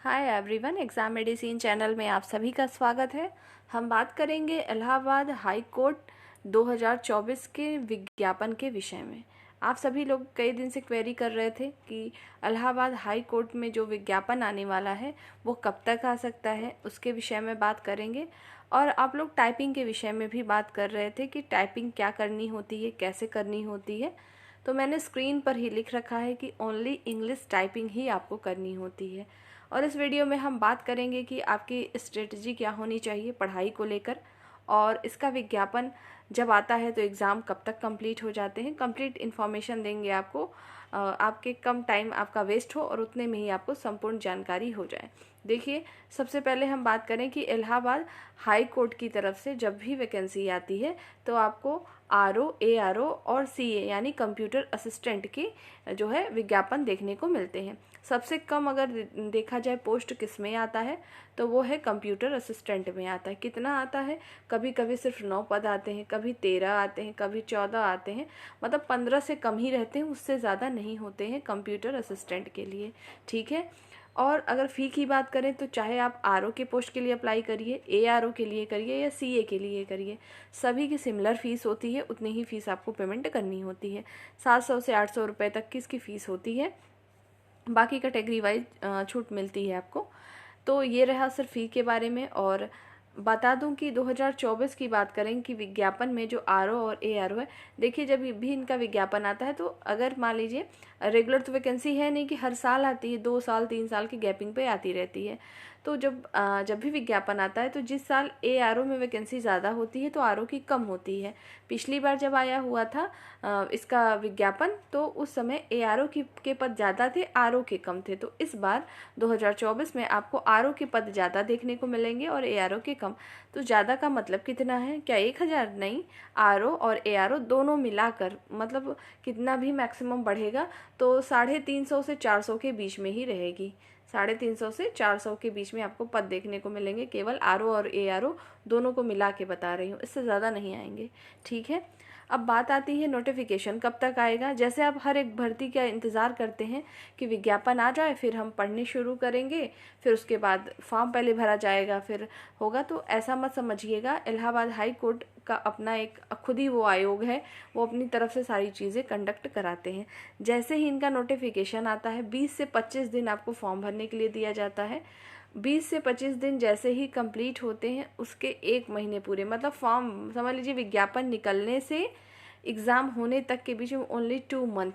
Hi everyone, exam medicine channel में आप सभी का स्वागत है। हम बात करेंगे इलाहाबाद हाई कोर्ट 2024 के विज्ञापन के विषय में। आप सभी लोग कई दिन से क्वेरी कर रहे थे कि इलाहाबाद हाई कोर्ट में जो विज्ञापन आने वाला है वो कब तक आ सकता है, उसके विषय में बात करेंगे। और आप लोग टाइपिंग के विषय में भी बात कर रहे थे कि टाइपिंग क्या करनी होती है, कैसे करनी होती है। तो मैंने स्क्रीन पर ही लिख रखा है कि ओनली इंग्लिश टाइपिंग ही आपको करनी होती है। और इस वीडियो में हम बात करेंगे कि आपकी स्ट्रेटजी क्या होनी चाहिए पढ़ाई को लेकर, और इसका विज्ञापन जब आता है तो एग्ज़ाम कब तक कंप्लीट हो जाते हैं। कंप्लीट इन्फॉर्मेशन देंगे आपको, आपके कम टाइम आपका वेस्ट हो और उतने में ही आपको संपूर्ण जानकारी हो जाए। देखिए, सबसे पहले हम बात करें कि इलाहाबाद हाई कोर्ट की तरफ से जब भी वैकेंसी आती है तो आपको आरओ, एआरओ और सीए यानी कंप्यूटर असिस्टेंट के जो है विज्ञापन देखने को मिलते हैं। सबसे कम अगर देखा जाए पोस्ट किस में आता है तो वो है कंप्यूटर असिस्टेंट में आता है। कितना आता है? कभी कभी सिर्फ 9 पद आते हैं, कभी 13 आते हैं, कभी 14 आते हैं। मतलब 15 से कम ही रहते हैं, उससे ज़्यादा नहीं होते हैं कंप्यूटर असिस्टेंट के लिए। ठीक है। और अगर फ़ी की बात करें तो चाहे आप आरओ के पोस्ट के लिए अप्लाई करिए, एआरओ के लिए करिए या सीए के लिए करिए, सभी की सिमिलर फ़ीस होती है। उतनी ही फ़ीस आपको पेमेंट करनी होती है। 700 से 800 रुपये तक की इसकी फ़ीस होती है। बाकी कैटेगरी वाइज छूट मिलती है आपको। तो ये रहा सिर्फ फ़ी के बारे में। और बता दूं कि 2024 की बात करें कि विज्ञापन में जो आरओ और एआरओ है, देखिए जब भी इनका विज्ञापन आता है तो अगर मान लीजिए रेगुलर तो वैकेंसी है नहीं कि हर साल आती है, 2 साल 3 साल की गैपिंग पे आती रहती है। तो जब भी विज्ञापन आता है तो जिस साल एआरओ में वैकेंसी ज़्यादा होती है तो आरओ की कम होती है। पिछली बार जब आया हुआ था इसका विज्ञापन तो उस समय एआरओ के पद ज़्यादा थे, आरओ के कम थे। तो इस बार 2024 में आपको आरओ के पद ज़्यादा देखने को मिलेंगे और एआरओ के कम। तो ज़्यादा का मतलब कितना है? क्या 1000? नहीं, आरओ और एआरओ दोनों मिलाकर मतलब कितना भी मैक्सिमम बढ़ेगा तो 350 से 400 के बीच में ही रहेगी। 350 से 400 के बीच में आपको पद देखने को मिलेंगे, केवल आरओ और एआरओ दोनों को मिला के बता रही हूँ, इससे ज़्यादा नहीं आएंगे। ठीक है। अब बात आती है नोटिफिकेशन कब तक आएगा। जैसे आप हर एक भर्ती का इंतज़ार करते हैं कि विज्ञापन आ जाए फिर हम पढ़ने शुरू करेंगे, फिर उसके बाद फॉर्म पहले भरा जाएगा फिर होगा, तो ऐसा मत समझिएगा। इलाहाबाद हाई कोर्ट का अपना एक खुद ही वो आयोग है, वो अपनी तरफ से सारी चीज़ें कंडक्ट कराते हैं। जैसे ही इनका नोटिफिकेशन आता है 20 से 25 दिन आपको फॉर्म भरने के लिए दिया जाता है। 20 से 25 दिन जैसे ही कंप्लीट होते हैं उसके 1 महीने पूरे, मतलब फॉर्म समझ लीजिए विज्ञापन निकलने से एग्ज़ाम होने तक के बीच में ओनली 2 मंथ,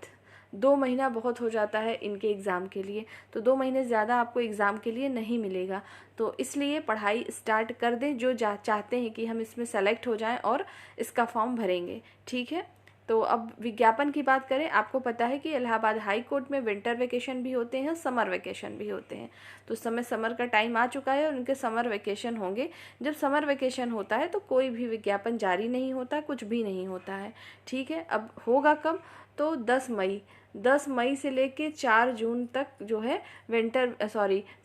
2 महीना बहुत हो जाता है इनके एग्ज़ाम के लिए। तो 2 महीने ज़्यादा आपको एग्ज़ाम के लिए नहीं मिलेगा। तो इसलिए पढ़ाई स्टार्ट कर दें जो चाहते हैं कि हम इसमें सेलेक्ट हो जाएं और इसका फॉर्म भरेंगे। ठीक है। तो अब विज्ञापन की बात करें, आपको पता है कि इलाहाबाद हाई कोर्ट में विंटर वेकेशन भी होते हैं, समर वेकेशन भी होते हैं। तो उस समय समर का टाइम आ चुका है और उनके समर वेकेशन होंगे। जब समर वेकेशन होता है तो कोई भी विज्ञापन जारी नहीं होता, कुछ भी नहीं होता है। ठीक है। अब होगा कब? तो 10 मई से लेके 4 जून तक जो है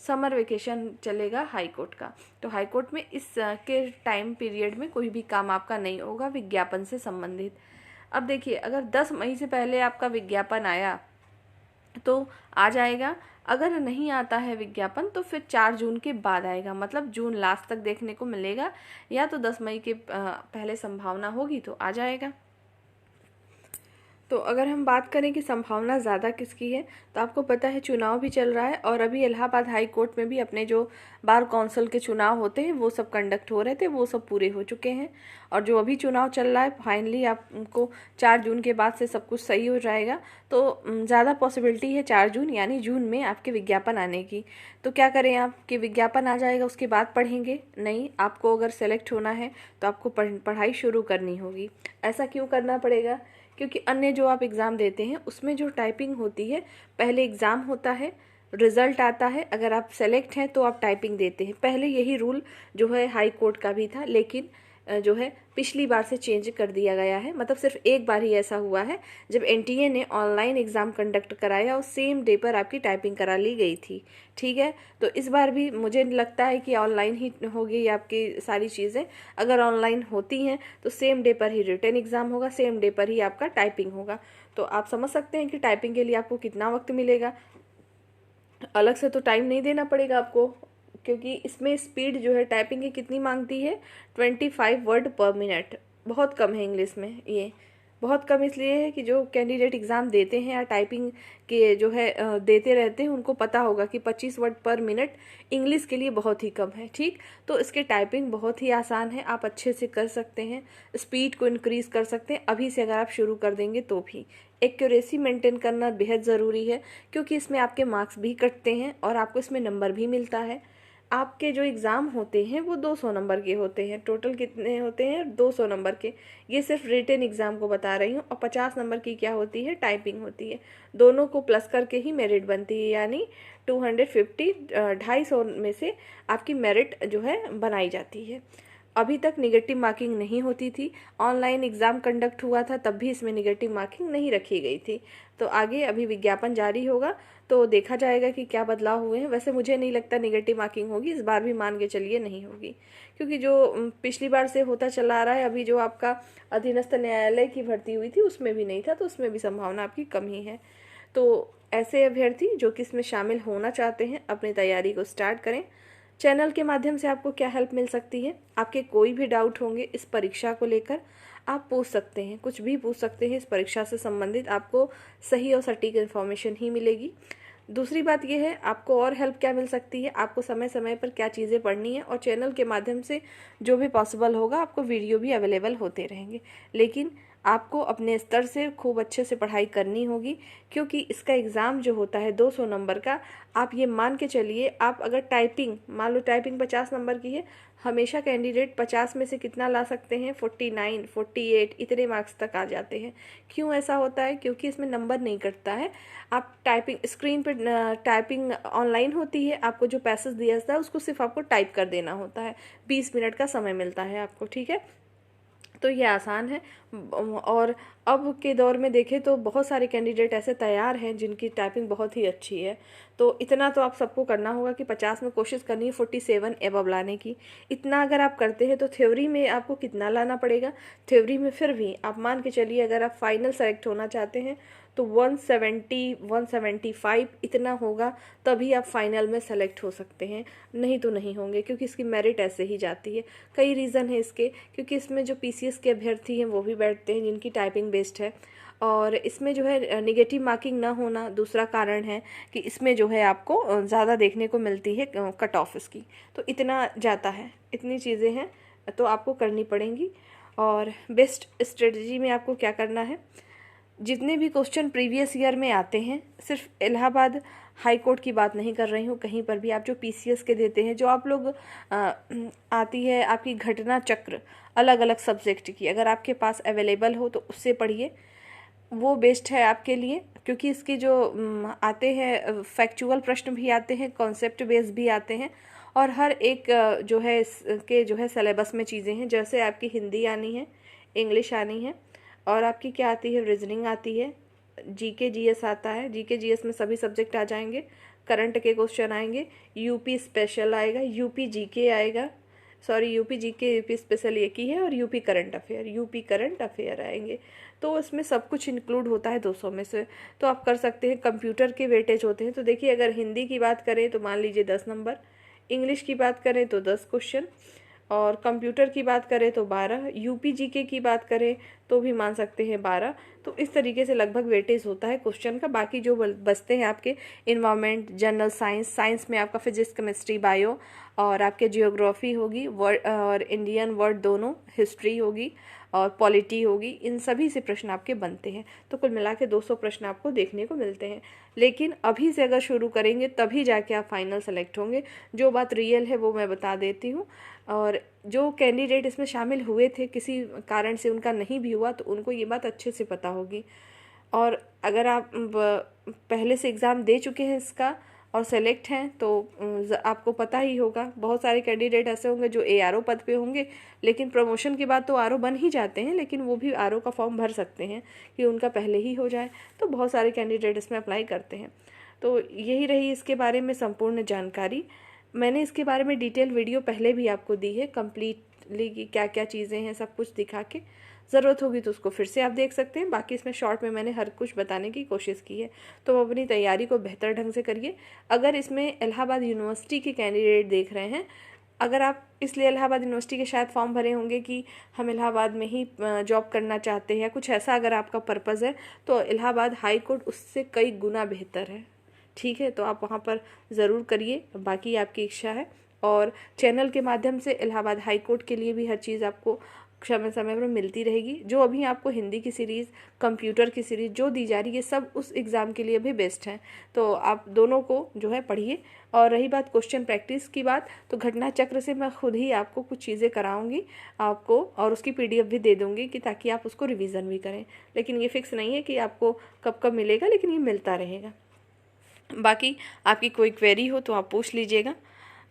समर वेकेशन चलेगा हाई कोर्ट का। तो हाई कोर्ट में इस के टाइम पीरियड में कोई भी काम आपका नहीं होगा विज्ञापन से संबंधित। अब देखिए, अगर 10 मई से पहले आपका विज्ञापन आया तो आ जाएगा, अगर नहीं आता है विज्ञापन तो फिर 4 जून के बाद आएगा, मतलब जून लास्ट तक देखने को मिलेगा। या तो 10 मई के पहले संभावना होगी तो आ जाएगा। तो अगर हम बात करें कि संभावना ज़्यादा किसकी है, तो आपको पता है चुनाव भी चल रहा है और अभी इलाहाबाद हाई कोर्ट में भी अपने जो बार काउंसिल के चुनाव होते हैं वो सब कंडक्ट हो रहे थे, वो सब पूरे हो चुके हैं। और जो अभी चुनाव चल रहा है फाइनली आपको 4 जून के बाद से सब कुछ सही हो जाएगा। तो ज़्यादा पॉसिबिलिटी है 4 जून यानी जून में आपके विज्ञापन आने की। तो क्या करें आप कि विज्ञापन आ जाएगा उसके बाद पढ़ेंगे? नहीं, आपको अगर सेलेक्ट होना है तो आपको पढ़ाई शुरू करनी होगी। ऐसा क्यों करना पड़ेगा? क्योंकि अन्य जो आप एग्ज़ाम देते हैं उसमें जो टाइपिंग होती है, पहले एग्ज़ाम होता है, रिज़ल्ट आता है, अगर आप सेलेक्ट हैं तो आप टाइपिंग देते हैं। पहले यही रूल जो है हाई कोर्ट का भी था, लेकिन जो है पिछली बार से चेंज कर दिया गया है। मतलब सिर्फ एक बार ही ऐसा हुआ है जब एनटीए ने ऑनलाइन एग्ज़ाम कंडक्ट कराया और सेम डे पर आपकी टाइपिंग करा ली गई थी। ठीक है। तो इस बार भी मुझे लगता है कि ऑनलाइन ही होगी आपकी सारी चीज़ें। अगर ऑनलाइन होती हैं तो सेम डे पर ही रिटन एग्ज़ाम होगा, सेम डे पर ही आपका टाइपिंग होगा। तो आप समझ सकते हैं कि टाइपिंग के लिए आपको कितना वक्त मिलेगा। अलग से तो टाइम नहीं देना पड़ेगा आपको, क्योंकि इसमें स्पीड जो है टाइपिंग की कितनी मांगती है, 25 वर्ड पर मिनट। बहुत कम है इंग्लिश में ये। बहुत कम इसलिए है कि जो कैंडिडेट एग्ज़ाम देते हैं या टाइपिंग के जो है देते रहते हैं, उनको पता होगा कि 25 वर्ड पर मिनट इंग्लिश के लिए बहुत ही कम है। ठीक, तो इसके टाइपिंग बहुत ही आसान है, आप अच्छे से कर सकते हैं, स्पीड को इंक्रीज़ कर सकते हैं अभी से अगर आप शुरू कर देंगे तो भी। एक्यूरेसी मेंटेन करना बेहद ज़रूरी है, क्योंकि इसमें आपके मार्क्स भी कटते हैं और आपको इसमें नंबर भी मिलता है। आपके जो एग्ज़ाम होते हैं वो 200 नंबर के होते हैं। टोटल कितने होते हैं? 200 नंबर के। ये सिर्फ रिटन एग्ज़ाम को बता रही हूँ। और 50 नंबर की क्या होती है? टाइपिंग होती है। दोनों को प्लस करके ही मेरिट बनती है, यानी 250 250 में से आपकी मेरिट जो है बनाई जाती है। अभी तक निगेटिव मार्किंग नहीं होती थी। ऑनलाइन एग्ज़ाम कंडक्ट हुआ था तब भी इसमें निगेटिव मार्किंग नहीं रखी गई थी। तो आगे अभी विज्ञापन जारी होगा तो देखा जाएगा कि क्या बदलाव हुए हैं। वैसे मुझे नहीं लगता निगेटिव मार्किंग होगी, इस बार भी मान के चलिए नहीं होगी, क्योंकि जो पिछली बार से होता चला आ रहा है, अभी जो आपका अधीनस्थ न्यायालय की भर्ती हुई थी उसमें भी नहीं था, तो उसमें भी संभावना आपकी कम ही है। तो ऐसे अभ्यर्थी जो कि इसमें शामिल होना चाहते हैं अपनी तैयारी को स्टार्ट करें। चैनल के माध्यम से आपको क्या हेल्प मिल सकती है? आपके कोई भी डाउट होंगे इस परीक्षा को लेकर आप पूछ सकते हैं, कुछ भी पूछ सकते हैं इस परीक्षा से संबंधित, आपको सही और सटीक इन्फॉर्मेशन ही मिलेगी। दूसरी बात यह है, आपको और हेल्प क्या मिल सकती है, आपको समय समय पर क्या चीज़ें पढ़नी है, और चैनल के माध्यम से जो भी पॉसिबल होगा आपको वीडियो भी अवेलेबल होते रहेंगे। लेकिन आपको अपने स्तर से खूब अच्छे से पढ़ाई करनी होगी, क्योंकि इसका एग्ज़ाम जो होता है 200 नंबर का, आप ये मान के चलिए, आप अगर टाइपिंग मान लो टाइपिंग 50 नंबर की है, हमेशा कैंडिडेट 50 में से कितना ला सकते हैं? 49 48 इतने मार्क्स तक आ जाते हैं। क्यों ऐसा होता है? क्योंकि इसमें नंबर नहीं कटता है। आप टाइपिंग स्क्रीन पर टाइपिंग ऑनलाइन होती है, आपको जो पैसेज दिया जाता है उसको सिर्फ आपको टाइप कर देना होता है। 20 मिनट का समय मिलता है आपको, ठीक है, तो ये आसान है। और अब के दौर में देखें तो बहुत सारे कैंडिडेट ऐसे तैयार हैं जिनकी टाइपिंग बहुत ही अच्छी है। तो इतना तो आप सबको करना होगा कि 50 में कोशिश करनी है 47 एबव लाने की। इतना अगर आप करते हैं तो थ्योरी में आपको कितना लाना पड़ेगा? थ्योरी में फिर भी आप मान के चलिए, अगर आप फाइनल सेलेक्ट होना चाहते हैं तो 170 175 इतना होगा, तभी आप फाइनल में सेलेक्ट हो सकते हैं, नहीं तो नहीं होंगे, क्योंकि इसकी मेरिट ऐसे ही जाती है। कई रीज़न है इसके, क्योंकि इसमें जो पीसीएस के अभ्यर्थी हैं वो भी बैठते हैं जिनकी टाइपिंग बेस्ड है, और इसमें जो है निगेटिव मार्किंग ना होना दूसरा कारण है कि इसमें जो है आपको ज़्यादा देखने को मिलती है कट ऑफ इसकी, तो इतना जाता है, इतनी चीज़ें हैं तो आपको करनी पड़ेंगी। और बेस्ट स्ट्रेटजी में आपको क्या करना है, जितने भी क्वेश्चन प्रीवियस ईयर में आते हैं, सिर्फ इलाहाबाद हाई कोर्ट की बात नहीं कर रही हूँ, कहीं पर भी आप जो पीसीएस के देते हैं, जो आप लोग आती है आपकी घटना चक्र अलग अलग सब्जेक्ट की, अगर आपके पास अवेलेबल हो तो उससे पढ़िए, वो बेस्ट है आपके लिए, क्योंकि इसके जो आते हैं फैक्चुअल प्रश्न भी आते हैं, कॉन्सेप्ट बेस्ड भी आते हैं, और हर एक जो है इसके जो है सिलेबस में चीज़ें हैं, जैसे आपकी हिंदी आनी है, इंग्लिश आनी है, और आपकी क्या आती है, रीजनिंग आती है, जीके जीएस आता है, जीके जीएस में सभी सब्जेक्ट आ जाएंगे, करंट के क्वेश्चन आएंगे, यूपी स्पेशल आएगा, यूपी जीके आएगा, sorry UP GK UP special एक ही है, और यूपी करंट अफेयर आएंगे। तो इसमें सब कुछ इंक्लूड होता है 200 में से। तो आप कर सकते हैं, कंप्यूटर के वेटेज होते हैं, तो देखिए अगर हिंदी की बात करें तो मान लीजिए 10 नंबर, इंग्लिश की बात करें तो 10 क्वेश्चन, और कंप्यूटर की बात करें तो 12, यूपी जीके की बात करें तो भी मान सकते हैं 12। तो इस तरीके से लगभग वेटेज होता है क्वेश्चन का। बाकी जो बचते हैं आपके इन्वायरमेंट, जनरल साइंस, साइंस में आपका फिजिक्स केमिस्ट्री बायो, और आपके जियोग्राफी होगी, वर्ड और इंडियन वर्ड दोनों, हिस्ट्री होगी और पॉलिटी होगी, इन सभी से प्रश्न आपके बनते हैं। तो कुल मिला के 200 प्रश्न आपको देखने को मिलते हैं। लेकिन अभी से अगर शुरू करेंगे तभी जाके आप फाइनल सेलेक्ट होंगे, जो बात रियल है वो मैं बता देती हूँ। और जो कैंडिडेट इसमें शामिल हुए थे, किसी कारण से उनका नहीं भी हुआ, तो उनको ये बात अच्छे से पता होगी। और अगर आप पहले से एग्ज़ाम दे चुके हैं इसका और सेलेक्ट हैं तो आपको पता ही होगा, बहुत सारे कैंडिडेट ऐसे होंगे जो एआरओ पद पे होंगे, लेकिन प्रमोशन के बाद तो आरओ बन ही जाते हैं, लेकिन वो भी आरओ का फॉर्म भर सकते हैं कि उनका पहले ही हो जाए। तो बहुत सारे कैंडिडेट इसमें अप्लाई करते हैं। तो यही रही इसके बारे में संपूर्ण जानकारी। मैंने इसके बारे में डिटेल वीडियो पहले भी आपको दी है, कम्प्लीटली क्या क्या चीज़ें हैं सब कुछ दिखा के। ज़रूरत होगी तो उसको फिर से आप देख सकते हैं। बाकी इसमें शॉर्ट में मैंने हर कुछ बताने की कोशिश की है। तो अपनी तैयारी को बेहतर ढंग से करिए। अगर इसमें इलाहाबाद यूनिवर्सिटी के कैंडिडेट देख रहे हैं, अगर आप इसलिए इलाहाबाद यूनिवर्सिटी के शायद फॉर्म भरे होंगे कि हम इलाहाबाद में ही जॉब करना चाहते हैं या कुछ ऐसा अगर आपका पर्पज़ है, तो इलाहाबाद हाई कोर्ट उससे कई गुना बेहतर है। ठीक है, तो आप वहाँ पर ज़रूर करिए, बाकी आपकी इच्छा है। और चैनल के माध्यम से इलाहाबाद हाई कोर्ट के लिए भी हर चीज़ आपको समय समय पर मिलती रहेगी। जो अभी आपको हिंदी की सीरीज़, कंप्यूटर की सीरीज़ जो दी जा रही है, सब उस एग्ज़ाम के लिए भी बेस्ट हैं। तो आप दोनों को जो है पढ़िए। और रही बात क्वेश्चन प्रैक्टिस की बात, तो घटना चक्र से मैं खुद ही आपको कुछ चीज़ें कराऊंगी आपको, और उसकी PDF भी दे दूंगी कि ताकि आप उसको रिवीजन भी करें। लेकिन ये फिक्स नहीं है कि आपको कब कब मिलेगा, लेकिन ये मिलता रहेगा। बाकी आपकी कोई क्वेरी हो तो आप पूछ लीजिएगा।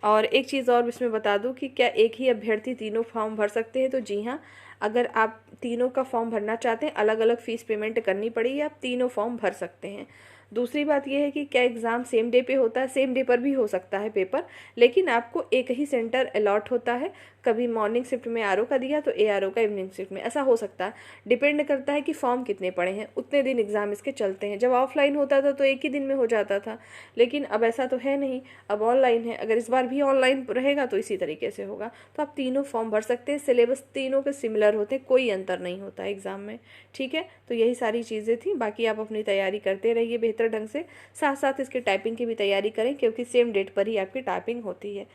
और एक चीज़ और इसमें बता दूं कि क्या एक ही अभ्यर्थी तीनों फॉर्म भर सकते हैं? तो जी हाँ, अगर आप तीनों का फॉर्म भरना चाहते हैं, अलग अलग फ़ीस पेमेंट करनी पड़ेगी, आप तीनों फॉर्म भर सकते हैं। दूसरी बात यह है कि क्या एग्ज़ाम सेम डे पे होता है? सेम डे पर भी हो सकता है पेपर, लेकिन आपको एक ही सेंटर अलॉट होता है। कभी मॉर्निंग शिफ्ट में ARO का दिया तो ARO का इवनिंग शिफ्ट में, ऐसा हो सकता है। डिपेंड करता है कि फॉर्म कितने पड़े हैं, उतने दिन एग्ज़ाम इसके चलते हैं। जब ऑफलाइन होता था तो एक ही दिन में हो जाता था, लेकिन अब ऐसा तो है नहीं, अब ऑनलाइन है। अगर इस बार भी ऑनलाइन रहेगा तो इसी तरीके से होगा। तो आप तीनों फॉर्म भर सकते हैं। सिलेबस तीनों के सिमिलर होते हैं, कोई अंतर नहीं होता एग्ज़ाम में। ठीक है, तो यही सारी चीज़ें थी। बाकी आप अपनी तैयारी करते रहिए बेहतर ढंग से, साथ साथ इसकी टाइपिंग की भी तैयारी करें, क्योंकि सेम डेट पर ही आपकी टाइपिंग होती है।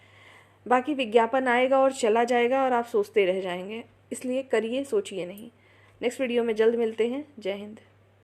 बाकी विज्ञापन आएगा और चला जाएगा और आप सोचते रह जाएंगे, इसलिए करिए, सोचिए नहीं। नेक्स्ट वीडियो में जल्द मिलते हैं। जय हिंद।